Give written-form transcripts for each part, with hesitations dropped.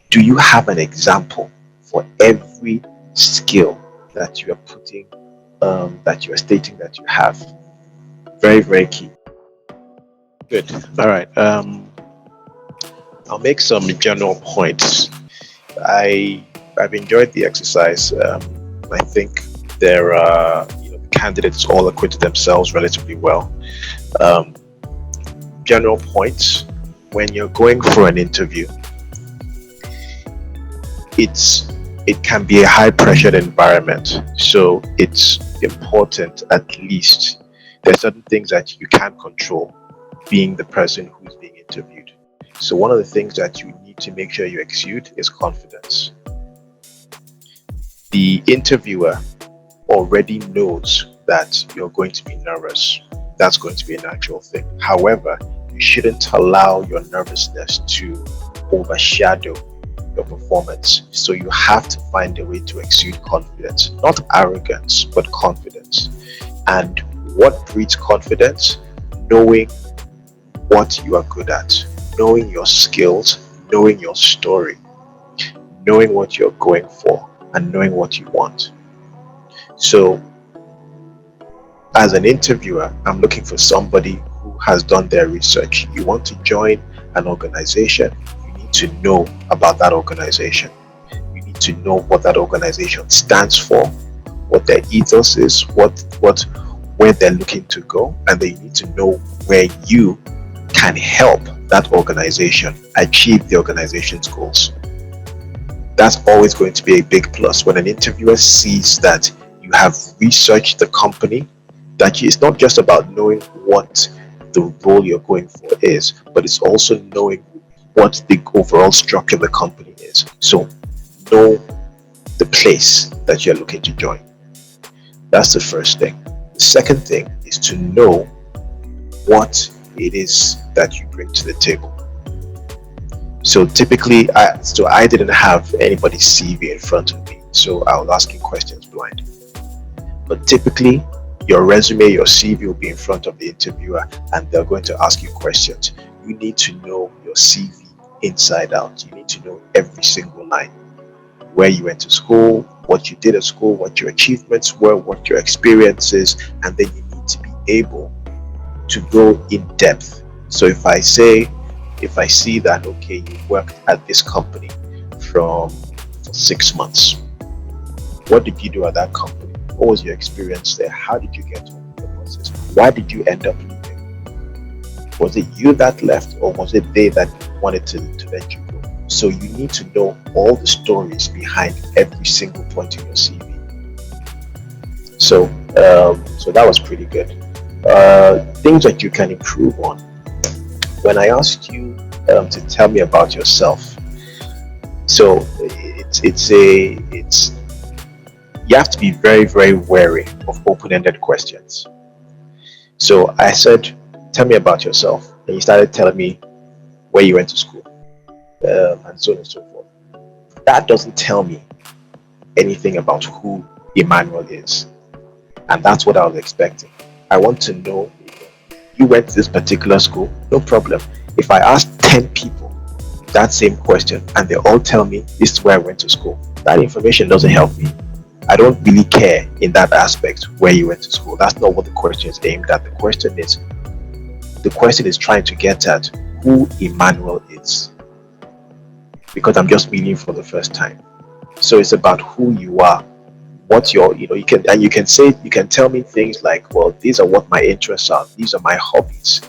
Do you have an example for every skill that you are putting, that you are stating that you have? Very, very key. Good. All right. I'll make some general points. I I've enjoyed the exercise. I think there are candidates all acquitted themselves relatively well. Um, General points: when you're going for an interview, it's it can be a high pressured environment, so it's important, at least there's certain things that you can't control, being the person who's being interviewed. So one of the things that you need to make sure you exude is confidence. The interviewer already knows that you're going to be nervous. That's going to be a natural thing. However, you shouldn't allow your nervousness to overshadow your performance. So you have to find a way to exude confidence, not arrogance, but confidence. And what breeds confidence? Knowing what you are good at, knowing your skills, knowing your story, knowing what you're going for, and knowing what you want. So, as an interviewer, I'm looking for somebody who has done their research. You want to join an organization, you need to know about that organization. You need to know what that organization stands for, what their ethos is, what where they're looking to go, and then you need to know where you can help that organization achieve the organization's goals. That's always going to be a big plus when an interviewer sees that you have researched the company, that it's not just about knowing what the role you're going for is, but it's also knowing what the overall structure of the company is. So know the place that you're looking to join. That's the first thing. The second thing is to know what it is that you bring to the table. So typically, I didn't have anybody's CV in front of me, so I was asking questions blind. But typically, your resume, your CV will be in front of the interviewer, and they're going to ask you questions. You need to know your CV inside out. You need to know every single line: where you went to school, what you did at school, what your achievements were, what your experiences, and then you need to be able to go in depth. So if I see that, okay, you worked at this company for 6 months, what did you do at that company? What was your experience there? How did you get on with the process? Why did you end up leaving? Was it you that left, or was it they that wanted to let you go? So you need to know all the stories behind every single point in your CV. So that was pretty good. Things that you can improve on. When I asked you to tell me about yourself, so it's you have to be very, very wary of open-ended questions. So I said, tell me about yourself, and you started telling me where you went to school, and so on and so forth. That doesn't tell me anything about who Emmanuel is, and that's what I was expecting. I want to know, you went to this particular school, no problem. If I ask 10 people that same question and they all tell me this is where I went to school, that information doesn't help me. I don't really care in that aspect where you went to school. That's not what the question is aimed at. The question is trying to get at who Emmanuel is, because I'm just meeting for the first time. So it's about who you are, what you can tell me things like, well, these are what my interests are, these are my hobbies,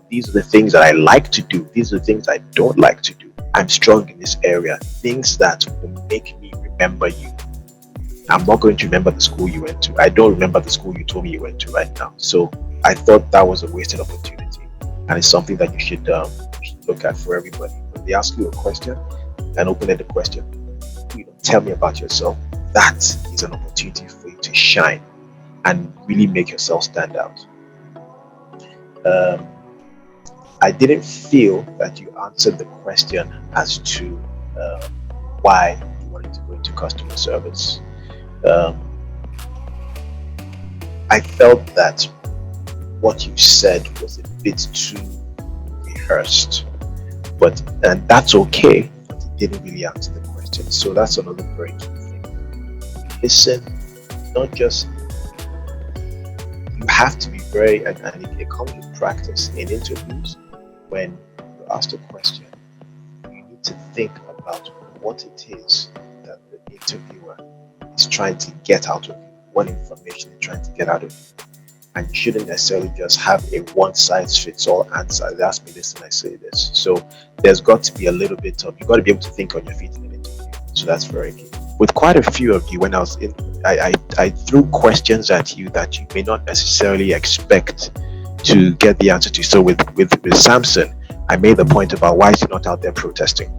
these are the things that I like to do, these are the things I don't like to do. I'm strong in this area, things that will make me remember you. I'm not going to remember the school you went to. I don't remember the school you told me you went to right now. So I thought that was a wasted opportunity, and it's something that you should look at for everybody. When they ask you a question, an open-ended question, tell me about yourself, that is an opportunity for you to shine and really make yourself stand out. I didn't feel that you answered the question as to why you wanted to go into customer service. I felt that what you said was a bit too rehearsed, and that's okay. But it didn't really answer the question. So that's another very key thing. Listen, not just, you have to be very, and it comes with practice in interviews. When you ask a question, you need to think about what it is that the interviewer is trying to get out of you, what information they're trying to get out of you. And you shouldn't necessarily just have a one-size-fits-all answer. They ask me this and I say this. So there's got to be a little bit of, you've got to be able to think on your feet in an interview. So that's very key. With quite a few of you, when I was in, I threw questions at you that you may not necessarily expect to get the answer to. So with Samson, I made the point about why is he not out there protesting.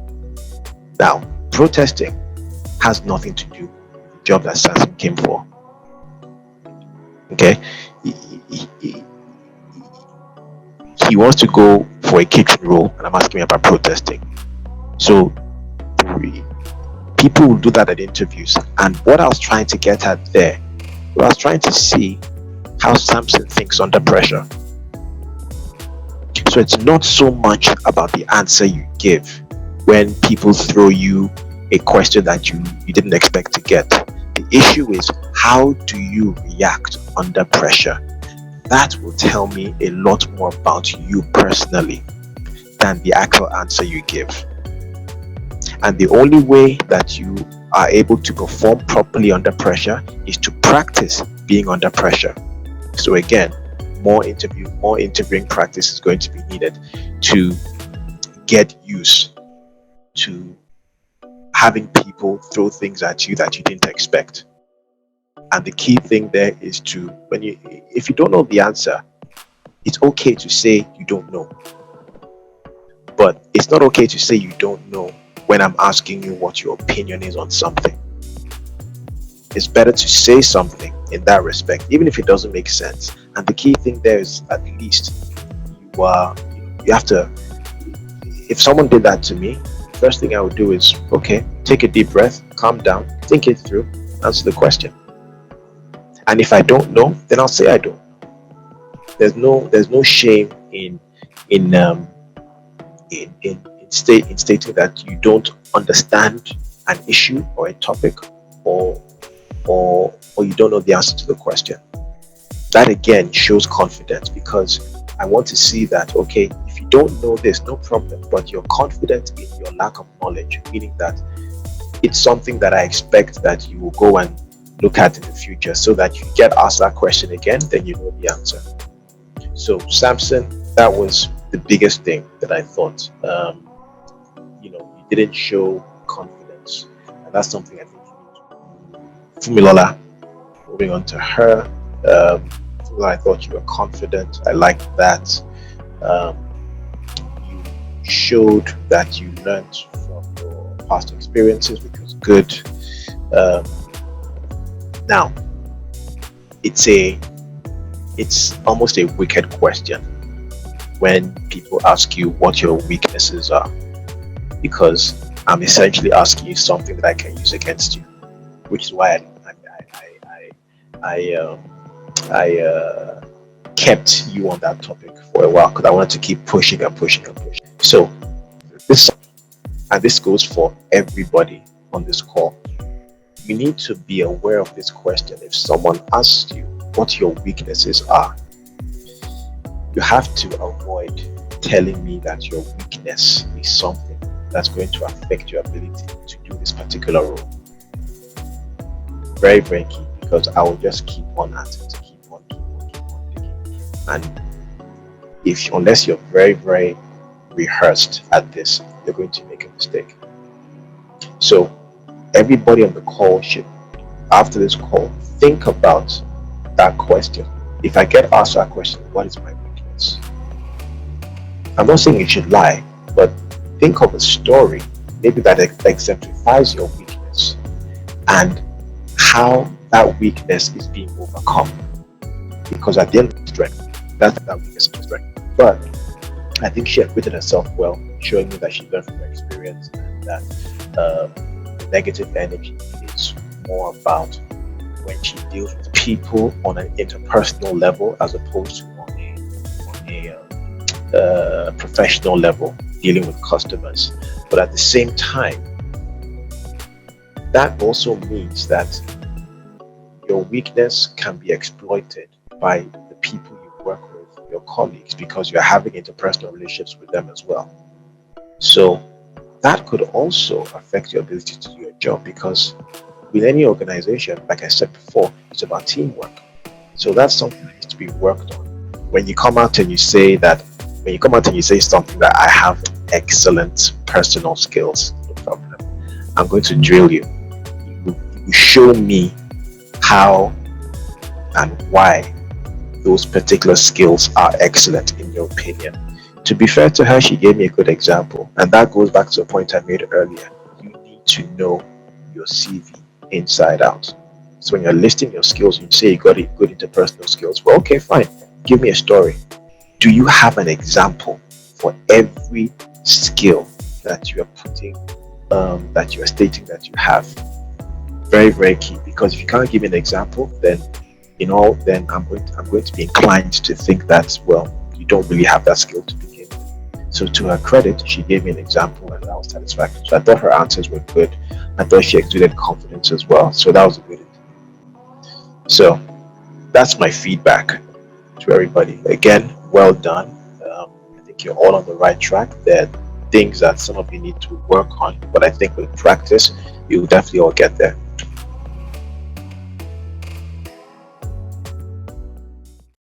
Now, protesting has nothing to do with the job that Samson came for. Okay, he wants to go for a kitchen role, and I'm asking him about protesting. So people will do that at interviews. And what I was trying to get at there, I was trying to see how Samson thinks under pressure. So it's not so much about the answer you give when people throw you a question that you didn't expect to get. The issue is, how do you react under pressure? That will tell me a lot more about you personally than the actual answer you give. And the only way that you are able to perform properly under pressure is to practice being under pressure. So again, more interviewing practice is going to be needed to get used to having people throw things at you that you didn't expect. And the key thing there is to, if you don't know the answer, it's okay to say you don't know. But it's not okay to say you don't know when I'm asking you what your opinion is on something. It's better to say something in that respect, even if it doesn't make sense. And the key thing there is, at least you have to, if someone did that to me, first thing I would do is, okay, take a deep breath, calm down, think it through, answer the question. And if I don't know, then I'll say I don't. There's no shame in stating that you don't understand an issue or a topic, or you don't know the answer to the question. That again shows confidence, because I want to see that, okay, if you don't know this, no problem, but you're confident in your lack of knowledge, meaning that it's something that I expect that you will go and look at in the future, so that you get asked that question again, then you know the answer. So Samson, that was the biggest thing that I thought. You didn't show confidence, and that's something I think you need to. Fumilola, moving on to her. I thought you were confident. I liked that. You showed that you learned from your past experiences, which was good. Now, it's almost a wicked question when people ask you what your weaknesses are, because I'm essentially asking you something that I can use against you, which is why I kept you on that topic for a while, because I wanted to keep pushing and pushing and pushing. So this goes for everybody on this call. You need to be aware of this question. If someone asks you what your weaknesses are, you have to avoid telling me that your weakness is something that's going to affect your ability to do this particular role. Very, very key, because I will just keep on at it, keep on digging. And unless you're very, very rehearsed at this, you're going to make a mistake. So everybody on the call should, after this call, think about that question. If I get asked that question, what is my weakness? I'm not saying you should lie, but think of a story maybe that exemplifies your weakness and how that weakness is being overcome. Because at the end of the strength, that's that weakness is strength. But I think she acquitted herself well, showing me that she learned from her experience, and that negative energy is more about when she deals with people on an interpersonal level, as opposed to on a professional level, dealing with customers. But at the same time, that also means that your weakness can be exploited by the people you work with, your colleagues, because you're having interpersonal relationships with them as well. So that could also affect your ability to do your job, because with any organization, like I said before, it's about teamwork. So that's something that needs to be worked on. When you come out and you say that, when you come out and you say something that I have excellent personal skills, no problem. I'm going to drill you. You show me how and why those particular skills are excellent in your opinion. To be fair to her, she gave me a good example, and that goes back to the point I made earlier. You need to know your CV inside out. So when you're listing your skills, you say you got good interpersonal skills. Well, okay, fine. Give me a story. Do you have an example for every skill that you are putting, that you are stating that you have? Very, very key. Because if you can't give me an example, then then I'm going to be inclined to think that, well, you don't really have that skill to begin with. So to her credit, she gave me an example, and that was satisfactory. So I thought her answers were good. I thought she exuded confidence as well. So that was a good interview. So that's my feedback to everybody. Again, well done. I think you're all on the right track. There are things that some of you need to work on, but I think with practice, you'll definitely all get there.